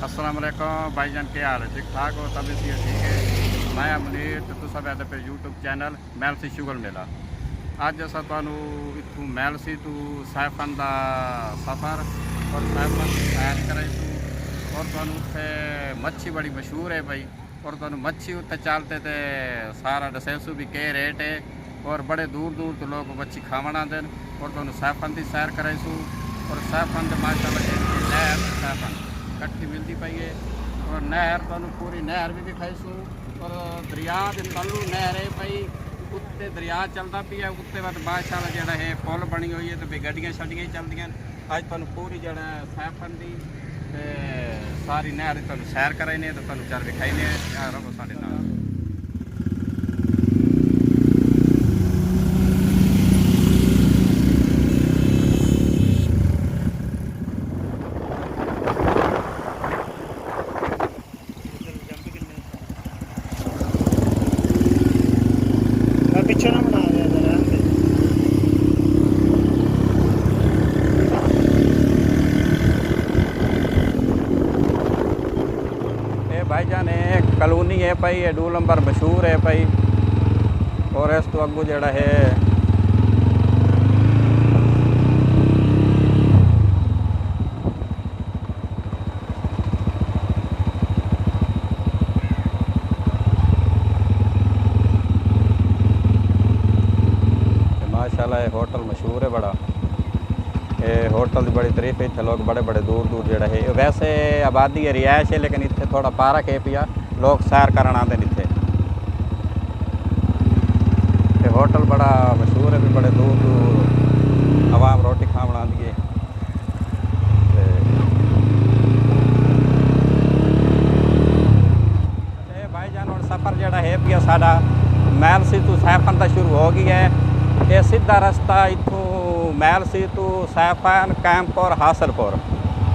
अस्सलाम वालेकुम भाईजान, क्या हाल है? ठीक ठाक हो? तभी से ठीक है। मैं मुनीर तो तुसा बैठे पे यूट्यूब चैनल मैलसी शुगल मेला। अज अस तुहानू इत्थों मैलसी तू सैफन का सफ़र और सैफन की सैर कराईसू और तुहानू उत्थे मच्छी बड़ी मशहूर है भाई। और तुहानू मच्छी उत्ते चलते तो सारा दसेसू भी के रेट है और बड़े दूर दूर तो लोग मच्छी खावन आते हैं। और तुहानू सैफन की सैर कराईसू और सैफन के माशाअल्लाह नहर सैफन कट्ठी मिलती पई है और नहर तुहानू पूरी नहर भी दिखाईसू और दरिया के तलू नहर है पई, उत्ते दरिया चलता पिया, उत्ते बाद माशाअल्लाह जिहड़ा है पुल बनी हुई है तो भी गड्डियां छड्डियां ही चलदियां। अज तुहानू पूरी जिहड़ा सैफन दी सारी नहर तुहानू सैर कराइने तो तुहानू चल विखाईने रहो साडे नाल। पीछे ना बना दिया जरा ये भाईजान एक कॉलोनी है पई, ये 2 नंबर मशहूर है पई। और इस तो अगू जड़ा है माशाल्लाह होटल मशहूर है बड़ा। ये होटल की बड़ी तारीफ है, इतने लोग बड़े बड़े दूर दूर जड़ा है। वैसे आबादी है रिहायश है लेकिन इतने थोड़ा पार्क है पिया, लोग सैर करन आते हैं इतने। ये होटल बड़ा मशहूर है भी, बड़े दूर दूर आवाम रोटी खावन आती है। भाईजान हुण सफ़र जड़ा है पिया साडा मैलसी तू सैफन का शुरू हो गया है। ये सीधा रस्ता इत्थों मैलसी तू सैफन कैंप और हासलपुर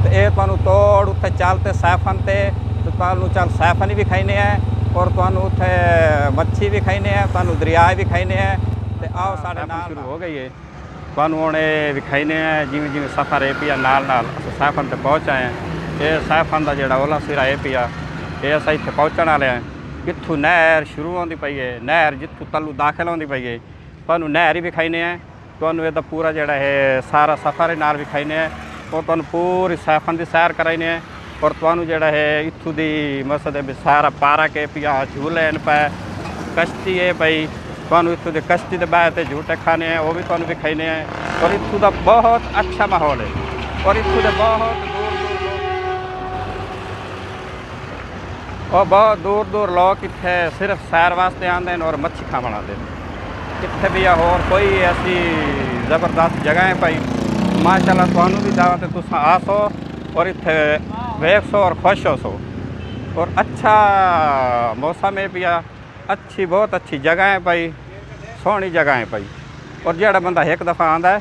तो ये तुहानू तोड़ उत्थे चलते सैफन ते तो तुहानू चल सैफन भी खाईने है और तुहानू उत्थे मच्छी भी खाईने है, तुहानू दरिया भी खाईने है। तो आओ साडे नाल शुरू हो गई है, तुहानू हुण विखाईने है जिवें जिवें सफ़र है पिया नाल नाल सैफन ते पहुँच आए हैं। ये सैफन का जिहड़ा ओला सिरा है पिया, ये असां इत्थे पहुँचण वाले हैं। इत्थों नहर शुरू होंदी पई है, नहर जित्थों तलू दाखिल होंदी पई है, तुहानू नहर ही विखाईने हैं। तुहानू इहदा पूरा जिहड़ा है सारा सफ़र है नाल विखाईने हैं और तुहानू पूरी सैफन की सैर कराईने हैं। और तुहानू जिहड़ा है इत्थों दी मकसद है सारा पार्क है पिया, झूले हैं पे, कश्ती है पई, तुहानू इत्थों दे कश्ती दे बाहर ते झूटे खाने हैं वो भी तुहानू विखाईने हैं। और इत्थों दा बहुत अच्छा माहौल है और इत्थों दे बहुत दूर दूर लोग इत्थे सिर्फ सैर वास्ते आते हैं और मच्छी खावन आते हैं। इत्थे भी होर कोई ऐसी ज़बरदस्त जगह है भाई, माशाल्लाह तुहानू भी दावत है, तुस आसो और इत्थे वेखसो और खुश हो सो। और अच्छा मौसम है पिया, अच्छी बहुत अच्छी जगह है भाई, सोहनी जगह है भाई। और जेड़ा बंदा एक दफ़ा आंदा है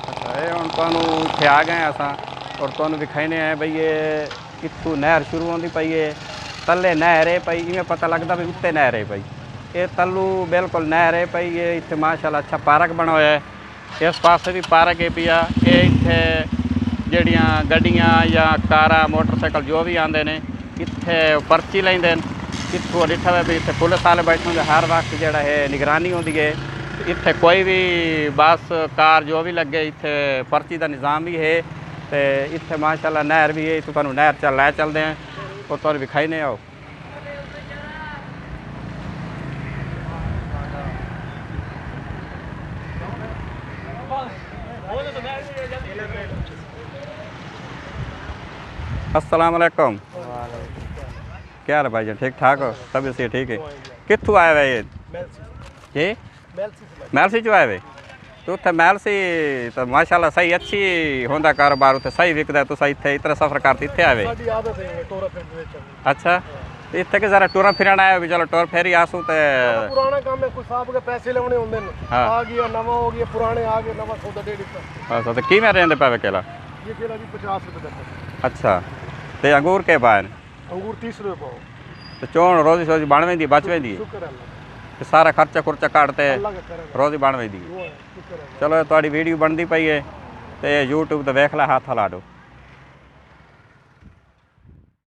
अच्छा ये हुण तुहानू इत्थे आ गए असां और तुहानू दिखाईने हैं भाई ये इत्थों नहर शुरू होंदी पई है, तले नहर है पई, इवें पता लगता भी उत्ते नहर है पई। ये तलू बिल्कुल नहर है पई, ये इत्थे माशाल्लाह अच्छा पार्क बना हुआ है। इस पासे भी पार्क है पिया, ये इत्थे जड़ियाँ गड्डियाँ या कारां मोटरसाइकिल जो भी आते हैं इत्थे पर्ची लेंदे न। इत्थों डिठा है भी इत्थे पुलिस वाले बैठे होंगे, हर वक्त जिहड़ा है निगरानी होंदी है। इत्थे कोई भी बस कार जो भी लगे इत्थे पर्ची का निज़ाम भी है। तो इत्थे माशाल्लाह नहर भी है, तो तुहानू नहर लै चलते हैं और तुहानू विखाईने आओ। अस्सलाम वालेकुम, क्या हाल है भाईजान? ठीक ठाक हो? तभी से ठीक है। कित्थों आए हुए ये जी? मैलसी चो आए हुए तो उत्थे मैलसी तो माशाल्लाह सही अच्छी होंदा कारोबार, उत्थे सही विकदा। तुस इत्थे इतना सफ़र करते इत्थे आए? अच्छा, इत्थे के जरा टूर फिरन आए भी, चलो टूर फेरी आसू तो पुराना काम है, कोई साहब के पैसे लेने होंगे आ गया नवा हो गया, पुराने आ गए नवा सौदा दे दिता। अच्छा, तो किवें रेंदे पावे केला? ये केला जी 50 रुपए का। अच्छा, तो अंगूर के पाए? अंगूर 30 रुपए पाओ। तो चोण रोजी सोजी बन वेंदी बच वेंदी? शुक्र अल्लाह, तो सारा खर्चा खुर्चा कटते अल्लाह का करम रोजी बन वेंदी? शुक्र है। चलो तुहाडी वीडियो बनती पई है तो यूट्यूब तो वेख ला, हाथ हला दो।